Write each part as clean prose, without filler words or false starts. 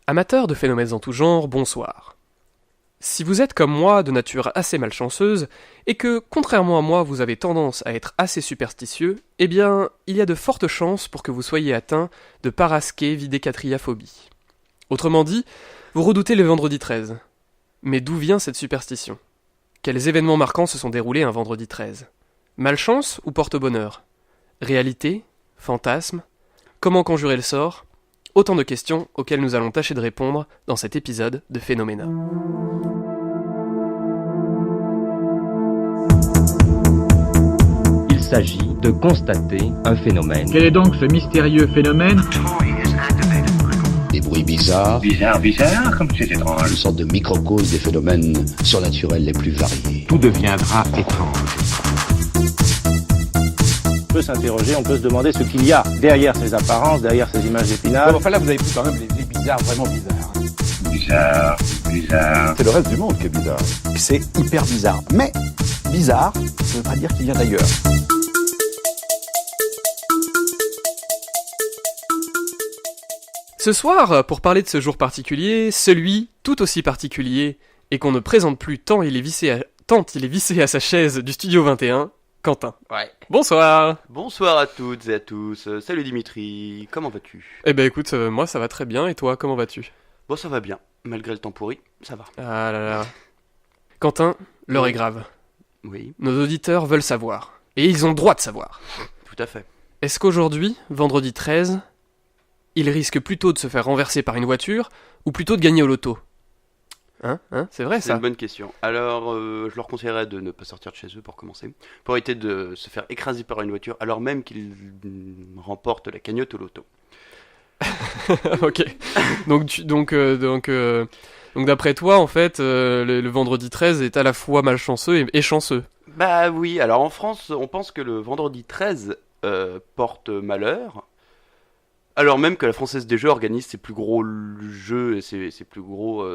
Amateurs de phénomènes en tout genre, bonsoir. Si vous êtes comme moi de nature assez malchanceuse, et que, contrairement à moi, vous avez tendance à être assez superstitieux, eh bien, il y a de fortes chances pour que vous soyez atteint de paraskevidécatriaphobie. Autrement dit, vous redoutez le vendredi 13. Mais d'où vient cette superstition ? Quels événements marquants se sont déroulés un vendredi 13 ? Malchance ou porte-bonheur ? Réalité ? Fantasme ? Comment conjurer le sort ? Autant de questions auxquelles nous allons tâcher de répondre dans cet épisode de Phénoména. Il s'agit de constater un phénomène. Quel est donc ce mystérieux phénomène ? Des bruits bizarres, Bizarre, comme c'est étrange. une sorte de microcosme des phénomènes surnaturels les plus variés. Tout deviendra étrange. On peut s'interroger, on peut se demander ce qu'il y a derrière ces apparences, derrière ces images d'épinal. Enfin là, vous avez pris quand même les bizarres, vraiment bizarres. Bizarre. C'est le reste du monde qui est bizarre. C'est hyper bizarre. Mais bizarre, ça ne veut pas dire qu'il vient d'ailleurs. Ce soir, pour parler de ce jour particulier, celui tout aussi particulier, et qu'on ne présente plus tant il est vissé à sa chaise du Studio 21, Quentin. Ouais. Bonsoir. Bonsoir à toutes et à tous. Salut Dimitri, comment vas-tu ? Eh ben écoute, moi ça va très bien, et toi, comment vas-tu ? Bon, ça va bien, malgré le temps pourri, ça va. Ah là là. Quentin, l'heure est grave. Oui, Nos auditeurs veulent savoir. Et ils ont le droit de savoir. tout à fait. Est-ce qu'aujourd'hui, vendredi 13, ils risquent plutôt de se faire renverser par une voiture, ou plutôt de gagner au loto ? Hein ? C'est vrai C'est ça ? une bonne question. Alors, je leur conseillerais de ne pas sortir de chez eux pour commencer, pour éviter de se faire écraser par une voiture, alors même qu'ils remportent la cagnotte au loto. Ok. Donc d'après toi, en fait, le vendredi 13 est à la fois malchanceux et chanceux. Bah oui, alors en France, on pense que le vendredi 13 porte malheur, alors même que la Française des Jeux organise ses plus gros jeux et ses plus gros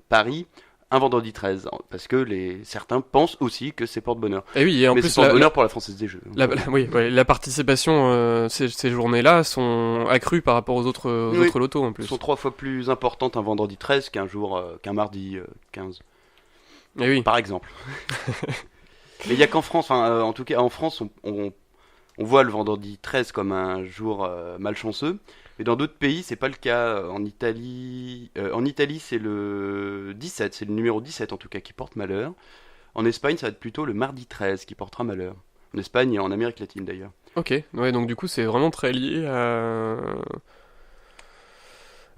paris un vendredi 13, parce que certains pensent aussi que c'est porte-bonheur. Et oui, et en Mais plus, c'est porte-bonheur pour la Française des Jeux. la participation ces journées-là sont accrues par rapport aux autres lotos en plus. Elles sont 3 fois plus importantes un vendredi 13 qu'un mardi 15, Et oui. par exemple. Mais il n'y a qu'en France, en tout cas en France, on voit le vendredi 13 comme un jour malchanceux, mais dans d'autres pays, c'est pas le cas. En Italie, c'est le 17, c'est le numéro 17 en tout cas qui porte malheur. En Espagne, ça va être plutôt le mardi 13 qui portera malheur. En Espagne et en Amérique latine d'ailleurs. Ok, ouais, donc du coup, c'est vraiment très lié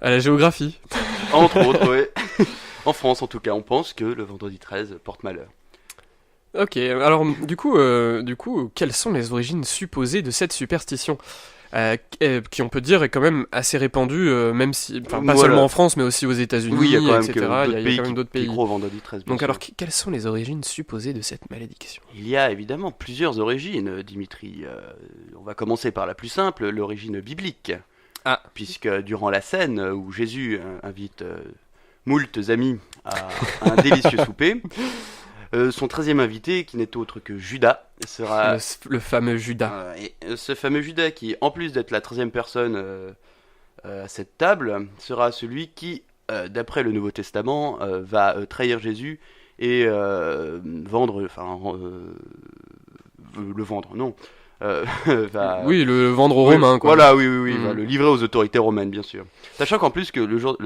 à la géographie. Entre autres, ouais. En France, en tout cas, on pense que le vendredi 13 porte malheur. Ok, alors du coup, quelles sont les origines supposées de cette superstition qui, on peut dire, est quand même assez répandue, même si, pas Voilà. seulement en France, mais aussi aux États-Unis, Oui, il y a quand même etc. d'autres Il y pays a quand même d'autres qui pays. croient au vendredi 13. bien Donc sûr. alors, quelles sont les origines supposées de cette malédiction ? Il y a évidemment plusieurs origines, Dimitri. On va commencer par la plus simple, l'origine biblique. Ah. Puisque durant la scène où Jésus invite moultes amis à un délicieux souper, son 13e invité, qui n'est autre que Judas, sera... Le fameux Judas. Et ce fameux Judas qui, en plus d'être la 13e personne à cette table, sera celui qui, d'après le Nouveau Testament, va trahir Jésus et vendre... le vendre, non. Oui, le vendre aux Romains, quoi. Voilà, oui, Mm. va le livrer aux autorités romaines, bien sûr. Sachant qu'en plus que le jour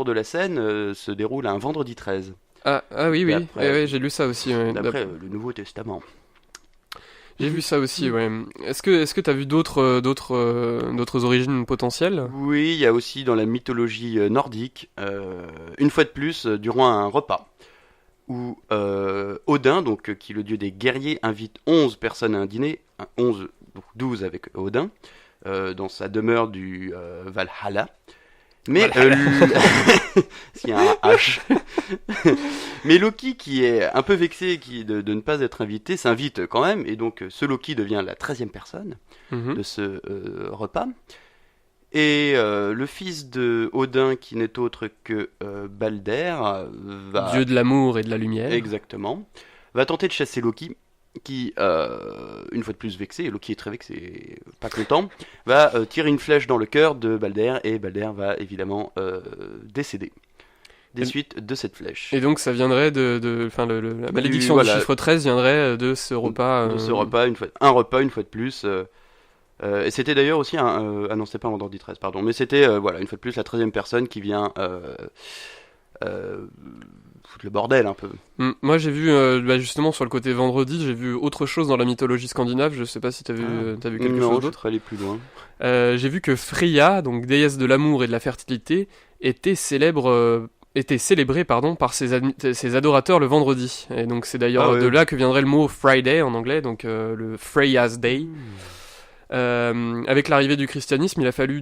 de la scène se déroule un vendredi 13, Ah oui, D'après- ouais, j'ai lu ça aussi. Ouais. d'après le Nouveau Testament. J'ai vu ça aussi, ouais. Est-ce que t'as vu d'autres origines potentielles ? Oui, il y a aussi dans la mythologie nordique, une fois de plus, durant un repas, où Odin, donc, qui est le dieu des guerriers, invite 11 personnes à un dîner, 11, donc 12 avec Odin, dans sa demeure du Valhalla. Mais s'il y a un H. Mais Loki, qui est un peu vexé de ne pas être invité, s'invite quand même, et donc ce Loki devient la 13e personne de ce repas. Et le fils de Odin, qui n'est autre que Balder, va... Dieu de l'amour et de la lumière. Exactement. Va tenter de chasser Loki, qui, une fois de plus vexé, et Loki est très vexé, pas content, va tirer une flèche dans le cœur de Balder, et Balder va évidemment décéder des suites de cette flèche. Et donc ça viendrait la malédiction du chiffre 13 viendrait de ce repas. De ce repas, un repas une fois de plus. Et c'était d'ailleurs aussi ah non, c'était pas un vendredi 13, pardon. Mais c'était, une fois de plus, la 13e personne qui vient foutre le bordel un peu. Moi j'ai vu, justement sur le côté vendredi, j'ai vu autre chose dans la mythologie scandinave. Je sais pas si t'as vu quelque chose d'autre. Non, aller plus loin. J'ai vu que Freya, donc déesse de l'amour et de la fertilité, était célébrée par ses adorateurs le vendredi. Et donc c'est d'ailleurs de là que viendrait le mot Friday en anglais, donc le Freya's Day. Avec l'arrivée du christianisme, il a fallu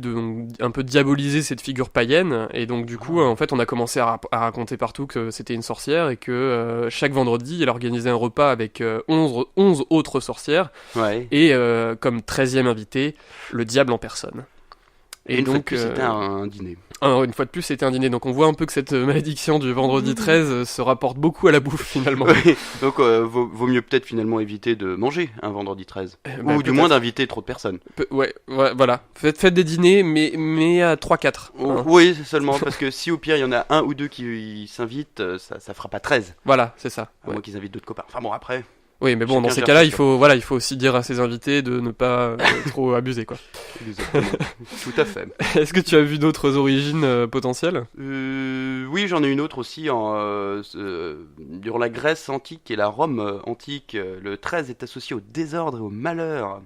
un peu diaboliser cette figure païenne, et donc du coup en fait on a commencé à raconter partout que c'était une sorcière, et que chaque vendredi elle organisait un repas avec 11 autres sorcières, et comme 13e invité, le diable en personne. Et donc, fois de plus, c'était un dîner. Une fois de plus, c'était un dîner. Donc on voit un peu que cette malédiction du vendredi 13 se rapporte beaucoup à la bouffe, finalement. Oui. Donc vaut mieux peut-être finalement éviter de manger un vendredi 13. Ou du moins d'inviter trop de personnes. Voilà. Faites des dîners, mais à 3-4. Oui, seulement, parce que si au pire il y en a un ou deux qui s'invitent, ça fera pas 13. Voilà, c'est ça. À moins qu'ils invitent d'autres copains. Enfin bon, après... Oui, mais bon, dans ces cas-là, il faut aussi dire à ses invités de ne pas trop abuser, quoi. Exactement. Tout à fait. Est-ce que tu as vu d'autres origines potentielles ? Oui, j'en ai une autre aussi. Durant la Grèce antique et la Rome antique, le 13 est associé au désordre et au malheur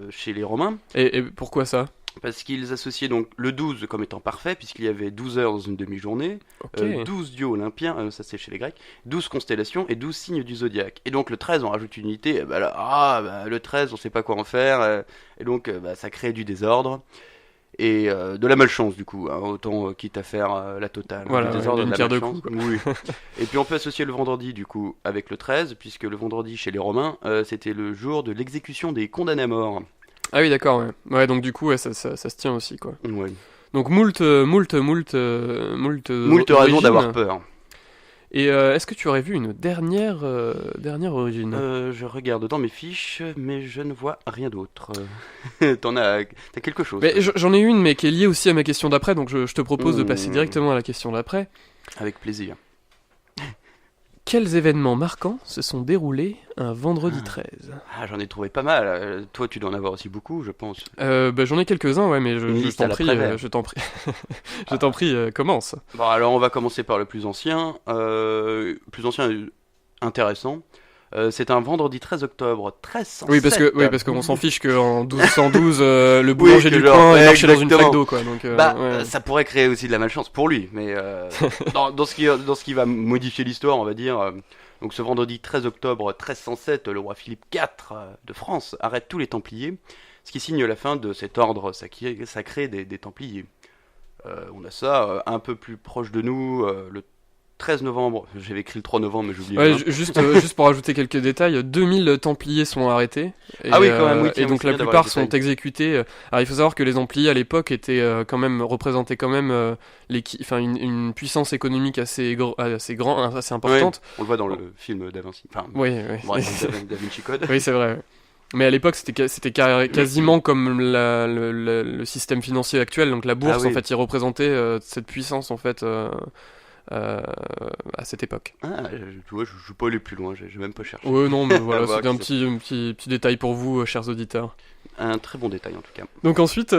chez les Romains. Et pourquoi ça ? Parce qu'ils associaient donc le 12 comme étant parfait, puisqu'il y avait 12 heures dans une demi-journée, 12 dieux olympiens, ça c'est chez les Grecs, 12 constellations et 12 signes du zodiaque. Et donc le 13, on rajoute une unité, le 13, on sait pas quoi en faire, et donc ça crée du désordre, et de la malchance du coup, autant quitte à faire la totale. Voilà, du désordre, une pierre de coups. Oui. Et puis on peut associer le vendredi du coup avec le 13, puisque le vendredi chez les Romains, c'était le jour de l'exécution des condamnés à mort. Ah oui, d'accord, ouais. Ouais, donc du coup, ça se tient aussi, quoi. Ouais. Donc moult raisons d'avoir peur. Et est-ce que tu aurais vu une dernière origine ? Je regarde dans mes fiches, mais je ne vois rien d'autre. T'as quelque chose. Mais j'en ai une, mais qui est liée aussi à ma question d'après, donc je te propose de passer directement à la question d'après. Avec plaisir. Quels événements marquants se sont déroulés un vendredi 13 ? J'en ai trouvé pas mal. Toi, tu dois en avoir aussi beaucoup, je pense. J'en ai quelques-uns, ouais, mais je t'en prie, je t'en prie, commence. Bon, alors on va commencer par le plus ancien. Intéressant. C'est un vendredi 13 octobre 1307. Oui, parce qu'on s'en fiche qu'en 1212, le boulanger du coin est marché dans une flaque d'eau, quoi. Donc, ça pourrait créer aussi de la malchance pour lui, mais dans ce qui va modifier l'histoire, on va dire. Donc ce vendredi 13 octobre 1307, le roi Philippe IV de France arrête tous les Templiers, ce qui signe la fin de cet ordre sacré des Templiers. On a ça un peu plus proche de nous, le 13 novembre, j'avais écrit le 3 novembre mais j'ai oublié. Ouais, juste pour ajouter quelques détails, 2000 Templiers sont arrêtés. Et, quand même, oui. Et donc la plupart sont exécutés. Alors il faut savoir que les Templiers à l'époque représentaient quand même une puissance économique assez importante. Ouais, on le voit dans le film Da Vinci. Oui. Da Vinci Code. Oui, c'est vrai. Mais à l'époque, c'était quasiment comme le système financier actuel. Donc la bourse, en fait, il représentait cette puissance, en fait. À cette époque. Tu vois, je ne suis pas allé plus loin, j'ai même pas cherché. Non, mais voilà, c'était un petit détail pour vous, chers auditeurs. Un très bon détail en tout cas. Donc ensuite,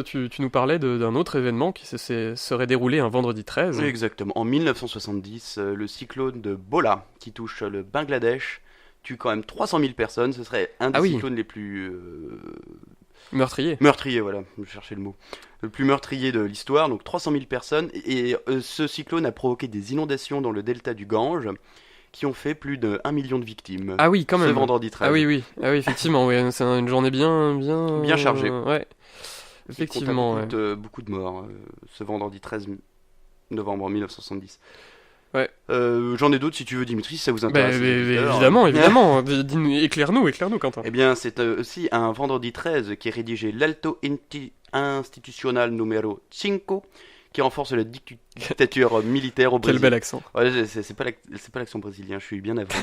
tu nous parlais d'un autre événement qui serait déroulé un vendredi 13. Exactement. En 1970, le cyclone de Bola, qui touche le Bangladesh, tue quand même 300 000 personnes. Ce serait un des cyclones les plus... Meurtrier, voilà, je cherchais le mot. Le plus meurtrier de l'histoire, donc 300 000 personnes. Et ce cyclone a provoqué des inondations dans le delta du Gange, qui ont fait plus d'1 million de victimes. Ah oui, quand même. Ce vendredi 13. Ah oui, effectivement, c'est une journée bien chargée. Ouais. Effectivement, beaucoup de morts, ce vendredi 13 novembre 1970. Ouais. J'en ai d'autres si tu veux, Dimitri, si ça vous intéresse. Évidemment. Éclaire-nous, Quentin. Eh bien, c'est aussi un vendredi 13 qui est rédigé l'Alto Institucional Numero 5, qui renforce la dictature militaire au Quel Brésil. bel accent. Ouais, c'est pas l'accent brésilien, je suis bien navré.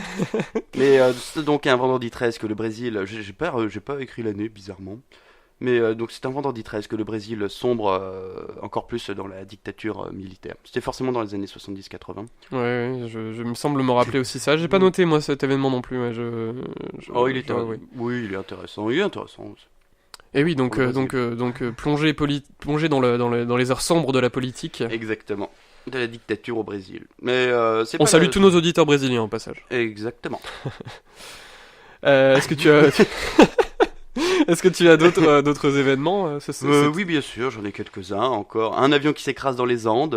Mais c'est donc un vendredi 13 que le Brésil, j'ai pas écrit l'année bizarrement. Mais donc c'est un vendredi 13 que le Brésil sombre encore plus dans la dictature militaire. C'était forcément dans les années 70-80. Ouais, je me semble me rappeler aussi ça. J'ai pas noté moi cet événement non plus. Ouais, Oh, il est ouais. oui, il est intéressant. Il est intéressant. Et oui, donc plonger dans les heures sombres de la politique. Exactement. De la dictature au Brésil. Mais c'est On pas salue tous nos auditeurs brésiliens au passage. Exactement. Est-ce que tu as Est-ce que tu as d'autres événements Oui, bien sûr, j'en ai quelques-uns encore. Un avion qui s'écrase dans les Andes,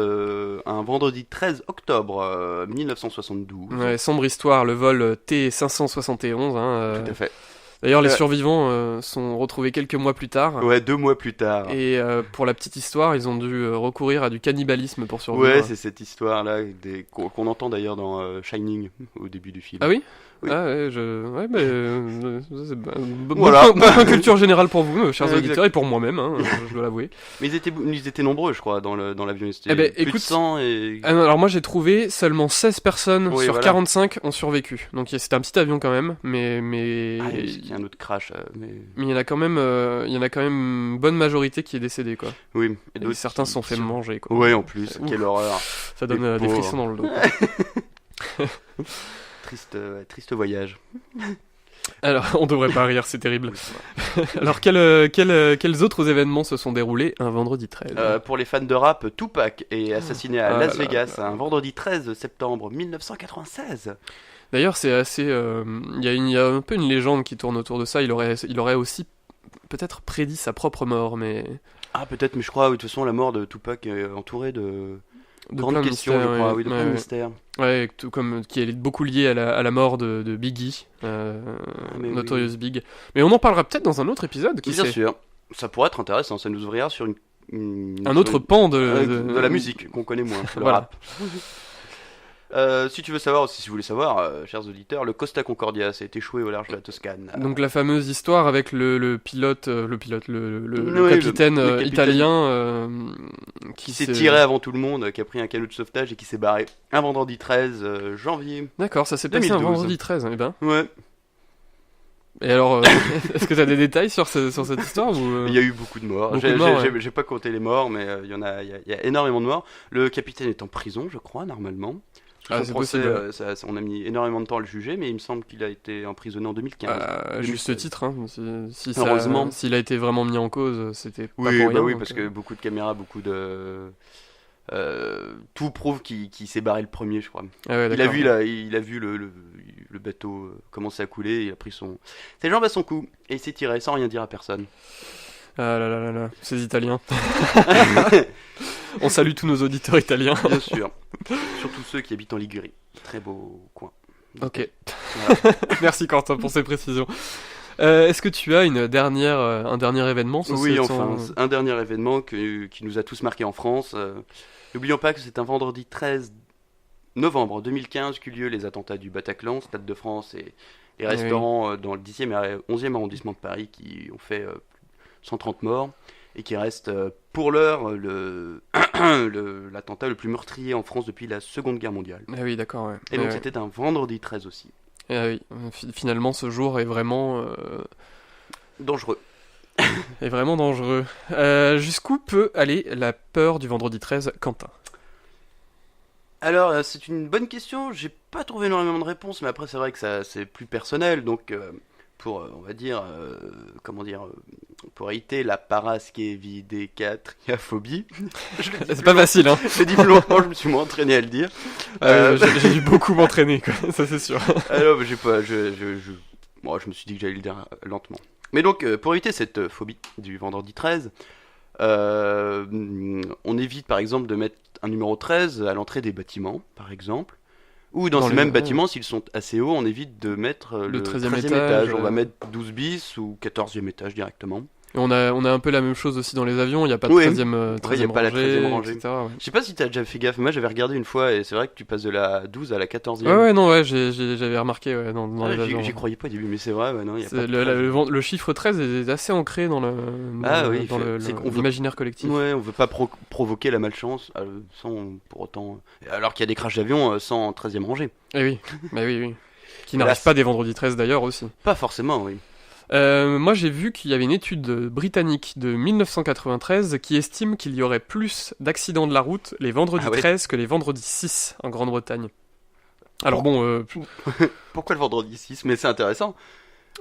un vendredi 13 octobre 1972. Ouais, sombre histoire, le vol T571. Tout à fait. D'ailleurs, les survivants sont retrouvés quelques mois plus tard. Ouais, 2 mois plus tard. Et pour la petite histoire, ils ont dû recourir à du cannibalisme pour survivre. Ouais, c'est cette histoire-là qu'on entend d'ailleurs dans Shining au début du film. Ah oui. Oui. Ah ouais, Voilà. bonne culture générale pour vous, chers Exact. auditeurs, et pour moi-même, je dois l'avouer. Mais ils étaient nombreux, je crois, dans l'avion. Eh ben, plus écoute, de 100 et... alors moi j'ai trouvé seulement 16 personnes Oui, sur voilà. 45 ont survécu. Donc c'était un petit avion quand même, mais Ah, il y a un autre crash, mais... il y en a quand même une bonne majorité qui est décédée quoi. Oui. Et d'autres certains se sont fait manger quoi. Ouais, en plus, Ouf. quelle horreur. Ça donne Les des pauvres. frissons dans le dos. Triste voyage. Alors on devrait pas rire, c'est terrible. Alors quels autres événements se sont déroulés un vendredi 13 Pour les fans de rap, Tupac est assassiné à Ah Las là Vegas là. un vendredi 13 septembre 1996. D'ailleurs, c'est assez. Il y a un peu une légende qui tourne autour de ça. Il aurait aussi peut-être prédit sa propre mort, mais. Ah, peut-être, mais je crois, oui, de toute façon, la mort de Tupac est entourée de De grandes plein de questions, mystères, je crois, ouais. oui, de Ouais, plein de ouais. mystères. Ouais, tout comme qui est beaucoup lié à la mort de Biggie, mais Notorious Big. Mais on en parlera peut-être dans un autre épisode, qui Bien sait. sûr, ça pourrait être intéressant, ça nous ouvrira sur Un autre pan de la musique qu'on connaît moins, le Voilà. rap. Si tu veux savoir aussi, si vous voulez savoir, chers auditeurs, le Costa Concordia s'est échoué au large de la Toscane. Donc la fameuse histoire avec le pilote, le Oui, capitaine, le capitaine italien qui s'est tiré avant tout le monde, qui a pris un canot de sauvetage et qui s'est barré un vendredi 13 janvier. D'accord, ça s'est passé un 2012. vendredi 13, eh ben. Ouais, Et alors, est-ce que tu as des détails sur cette histoire ou il y a eu beaucoup de morts. Beaucoup de morts, J'ai pas compté les morts, mais il y a énormément de morts. Le capitaine est en prison, je crois, normalement. Ah, Son c'est procès, possible. on a mis énormément de temps à le juger, mais il me semble qu'il a été emprisonné en 2015. À juste titre, hein. Si Heureusement. s'il a été vraiment mis en cause, c'était pas Oui, pour rien. oui, donc, parce que beaucoup de caméras, beaucoup de... tout prouve qu'il s'est barré le premier, je crois. Ah ouais, Il a d'accord. vu le bateau commencer à couler, il a pris ses jambes à son cou, et il s'est tiré sans rien dire à personne. Ah là là là là, ces Italiens. On salue tous nos auditeurs italiens. Bien sûr. Surtout ceux qui habitent en Ligurie. Très beau coin. Ok. Voilà. Merci Quentin pour ces précisions. Est-ce que tu as un dernier événement Oui, enfin, un dernier événement qui nous a tous marqués en France. N'oublions pas que c'est un vendredi 13 novembre 2015 qu'eut lieu les attentats du Bataclan, Stade de France et les restaurants dans le 10e et 11e arrondissement de Paris qui ont fait 130 morts et qui reste pour l'heure l'attentat le plus meurtrier en France depuis la Seconde Guerre mondiale. Ah oui, d'accord, ouais. Et donc Ouais. c'était un vendredi 13 aussi. Ah oui, finalement ce jour est vraiment Dangereux. dangereux. Jusqu'où peut aller la peur du vendredi 13, Quentin? Alors, c'est une bonne question. J'ai pas trouvé énormément de réponses, mais après, c'est vrai que c'est plus personnel. Donc, pour, on va dire, pour éviter la paraskevidécatriaphobie, C'est pas facile, hein. je l'ai dit plus longtemps, je me suis moins entraîné à le dire. J'ai dû beaucoup m'entraîner, quoi. Ça c'est sûr. Alors, j'ai pas, moi, je me suis dit que j'allais le dire lentement. Mais donc, pour éviter cette phobie du vendredi 13, on évite par exemple de mettre un numéro 13 à l'entrée des bâtiments, par exemple. Ou dans ces mêmes bâtiments, s'ils sont assez hauts, on évite de mettre le 13e étage. On va mettre 12 bis ou 14e étage directement. Et on a un peu la même chose aussi dans les avions, il n'y a pas de Oui. 13e, Ouais, y a pas la 13e rangée, rangée. etc. Ouais. Je sais pas si t'as déjà fait gaffe, moi j'avais regardé une fois et c'est vrai que tu passes de la 12 à la 14e. Ouais, non, ouais, j'avais remarqué dans Ah, les avions. j'y croyais pas au début, mais c'est vrai, ouais, non, y a C'est pas de le chiffre 13 est assez ancré dans l'imaginaire collectif. Ouais, on veut pas provoquer la malchance sans pour autant. Alors qu'il y a des crashs d'avion sans 13e rangée. Eh oui, bah oui. Qui Là, n'arrive pas des vendredis 13 d'ailleurs aussi. Pas forcément, oui. Moi j'ai vu qu'il y avait une étude britannique de 1993 qui estime qu'il y aurait plus d'accidents de la route les vendredis Ah ouais. 13 que les vendredis 6 en Grande-Bretagne. Alors bon, Pourquoi le vendredi 6? Mais c'est intéressant.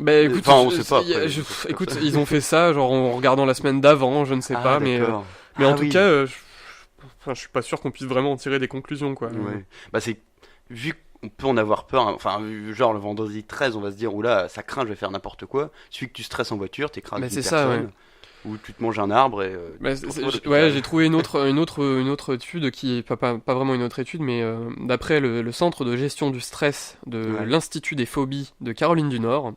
bah écoute, Enfin, on sait pas, il y a- après, je- c'est comme écoute, ça. ils ont fait ça genre en regardant la semaine d'avant, je ne sais pas, mais d'accord. en Ah tout oui. cas, je suis pas sûr qu'on puisse vraiment en tirer des conclusions quoi. Ouais. Bah c'est vu qu'on peut en avoir peur, hein, enfin genre le vendredi 13, on va se dire oula, ça craint, je vais faire n'importe quoi. Celui que tu stresses en voiture, t'écrases Mais une c'est ça, personne, ou tu te manges un arbre et Bah, tu te retrouves à l'hôpital. ouais, j'ai trouvé une autre étude qui est pas vraiment une autre étude, mais d'après le Centre de gestion du stress de Ouais. l'Institut des phobies de Caroline du Nord,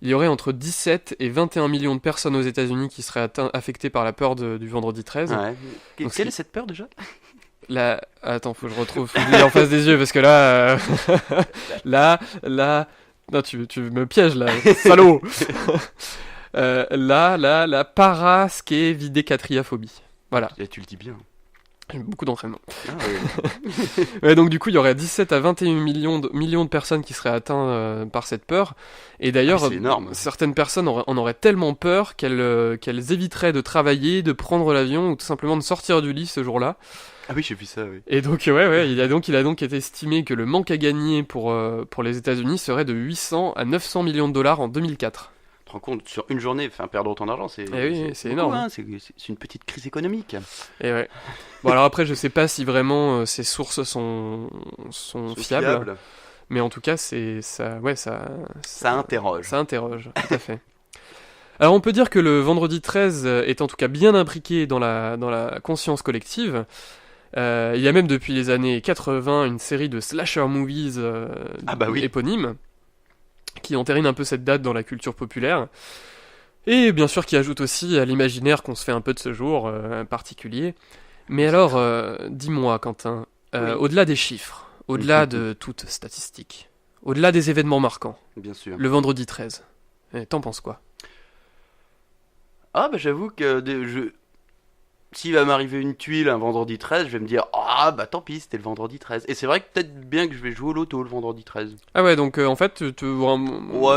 il y aurait entre 17 et 21 millions de personnes aux États-Unis qui seraient affectées par la peur du vendredi 13. Ouais. Donc, Quelle est cette peur déjà? Attends, faut que je retrouve, faut que je l'ai en face des yeux parce que là, là, non, tu me pièges là, salaud. La paraskevidécatriaphobie. Voilà, Et tu le dis bien. j'ai beaucoup d'entraînement. Ah, ouais. Ouais, donc du coup, il y aurait 17 à 21 millions de personnes qui seraient atteintes par cette peur. Et d'ailleurs, Ah, c'est énorme. certaines personnes en auraient tellement peur qu'elles éviteraient de travailler, de prendre l'avion ou tout simplement de sortir du lit ce jour-là. Ah oui, j'ai vu ça, oui. Et donc, ouais, il a donc été estimé que le manque à gagner pour les États-Unis serait de 800 à 900 millions de dollars en 2004. Tu te rends compte, sur une journée, perdre autant d'argent, c'est oui, c'est beaucoup, énorme. hein, c'est une petite crise économique. Et ouais. Bon, alors après, je sais pas si vraiment ces sources sont fiables, mais en tout cas, ça interroge. Ça interroge, tout à fait. Alors on peut dire que le vendredi 13 est en tout cas bien imbriqué dans la conscience collective. Il y a même depuis les années 80 une série de slasher movies Ah bah oui. éponymes qui entérinent un peu cette date dans la culture populaire. Et bien sûr qui ajoute aussi à l'imaginaire qu'on se fait un peu de ce jour particulier. Mais alors, dis-moi Quentin, Oui. au-delà des chiffres, au-delà de toute statistique, au-delà des événements marquants, Bien sûr. le vendredi 13, t'en penses quoi? Ah bah j'avoue que s'il va m'arriver une tuile un vendredi 13, je vais me dire ah bah tant pis, c'était le vendredi 13. Et c'est vrai que peut-être bien que je vais jouer au loto le vendredi 13. Ah ouais, donc en fait, Ouais,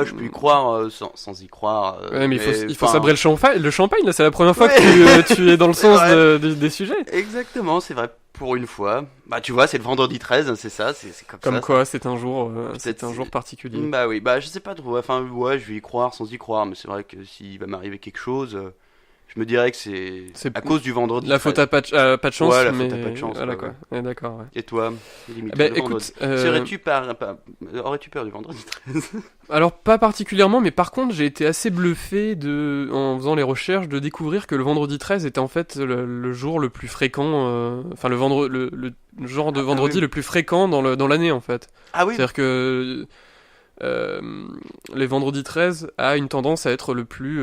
je peux y croire sans y croire. Ouais, mais il faut enfin, sabrer le champagne, là, c'est la première fois Ouais. que tu es dans le C'est sens vrai. des sujets. Exactement, c'est vrai pour une fois. Bah tu vois, c'est le vendredi 13, c'est ça, c'est comme Comme ça. quoi, c'est un jour Peut-être particulier. Bah oui, bah je sais pas trop. Enfin ouais, je vais y croire sans y croire, mais c'est vrai que s'il va m'arriver quelque chose, je me dirais que c'est C'est à cause du vendredi La 13. faute à pas de chance, Ouais, la mais faute à pas de chance, voilà ouais, quoi. Ouais, d'accord. Ouais. Et toi, limite, Bah, le écoute, vendredi. Aurais-tu peur du vendredi 13? Alors pas particulièrement, mais par contre, j'ai été assez bluffé en faisant les recherches de découvrir que le vendredi 13 était en fait le jour le plus fréquent, enfin le genre de vendredi oui. le plus fréquent dans l'année en fait. Ah oui. C'est-à-dire que les vendredis 13 a une tendance à être le plus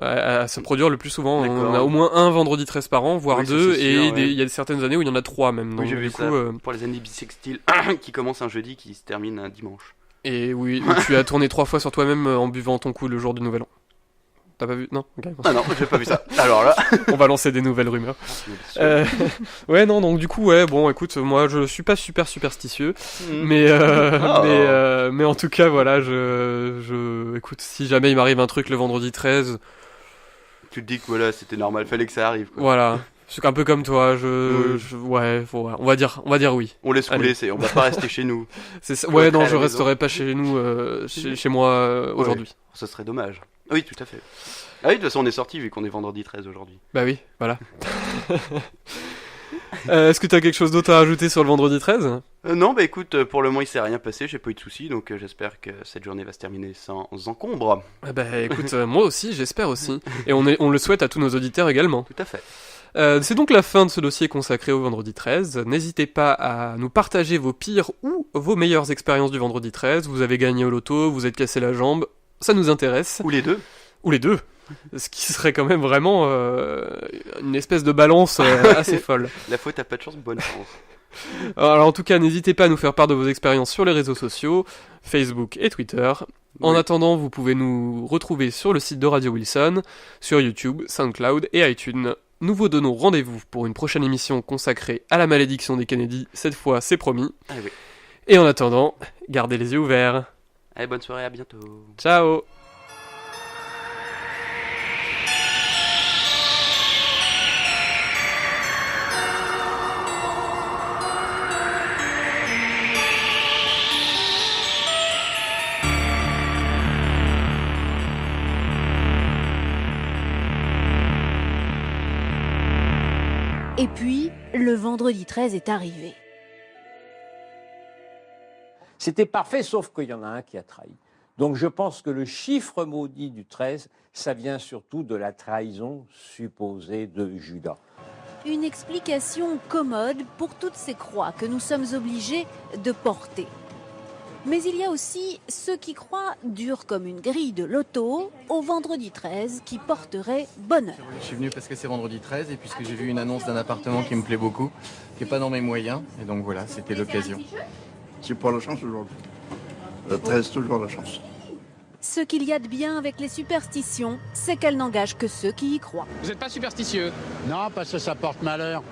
à se produire le plus souvent. D'accord. On a au moins un vendredi 13 par an, voire Oui, ça, deux, c'est et sûr, ouais. il y a certaines années où il y en a 3 même. Oui, Donc j'ai du vu coup, ça. Pour les années bissextiles qui commencent un jeudi, qui se terminent un dimanche. et oui, où tu as tourné 3 fois sur toi-même en buvant ton coup le jour du Nouvel An. T'as pas vu? Non. Ok. Ah non, j'ai pas vu ça. Alors là. On va lancer des nouvelles rumeurs. Ouais, non, donc du coup, ouais, bon, écoute, moi, je suis pas super superstitieux, mais Oh. mais en tout cas, voilà, écoute, si jamais il m'arrive un truc le vendredi 13, Tu te dis que voilà, c'était normal, fallait que ça arrive. Quoi. voilà, c'est un peu comme toi, Oui. ouais, on va dire oui. On laisse Allez. couler, on va pas rester chez nous. C'est ça. Faut Ouais, être à non, la je maison. resterai pas chez nous, chez moi aujourd'hui. Ce serait dommage. Oui, tout à fait. Ah oui, de toute façon, on est sorti vu qu'on est vendredi 13 aujourd'hui. Bah oui, voilà. Est-ce que t'as quelque chose d'autre à rajouter sur le vendredi 13? Non, bah écoute, pour le moment, il s'est rien passé, j'ai pas eu de soucis, donc j'espère que cette journée va se terminer sans encombre. Bah écoute, moi aussi, j'espère aussi. Et on le souhaite à tous nos auditeurs également. Tout à fait. C'est donc la fin de ce dossier consacré au vendredi 13. N'hésitez pas à nous partager vos pires ou vos meilleures expériences du vendredi 13. Vous avez gagné au loto, vous êtes cassé la jambe, ça nous intéresse. Ou les deux. Ou les deux. Ce qui serait quand même vraiment une espèce de balance assez folle. La faute à pas de chance, bonne chance. Alors en tout cas, n'hésitez pas à nous faire part de vos expériences sur les réseaux sociaux, Facebook et Twitter. En Oui. attendant, vous pouvez nous retrouver sur le site de Radio Wilson, sur YouTube, SoundCloud et iTunes. Nous vous donnons rendez-vous pour une prochaine émission consacrée à la malédiction des Kennedy. Cette fois, c'est promis. Ah oui. Et en attendant, gardez les yeux ouverts. Allez, bonne soirée, à bientôt. Ciao! Et puis, le vendredi 13 est arrivé. C'était parfait, sauf qu'il y en a un qui a trahi. Donc je pense que le chiffre maudit du 13, ça vient surtout de la trahison supposée de Judas. Une explication commode pour toutes ces croix que nous sommes obligés de porter. Mais il y a aussi ceux qui croient, durs comme une grille de loto, au vendredi 13 qui porterait bonheur. Je suis venu parce que c'est vendredi 13 et puisque j'ai vu une annonce d'un appartement qui me plaît beaucoup, qui n'est pas dans mes moyens, et donc voilà, c'était l'occasion. C'est pour la chance aujourd'hui. Le 13, toujours la chance. Ce qu'il y a de bien avec les superstitions, c'est qu'elles n'engagent que ceux qui y croient. Vous n'êtes pas superstitieux? Non, parce que ça porte malheur.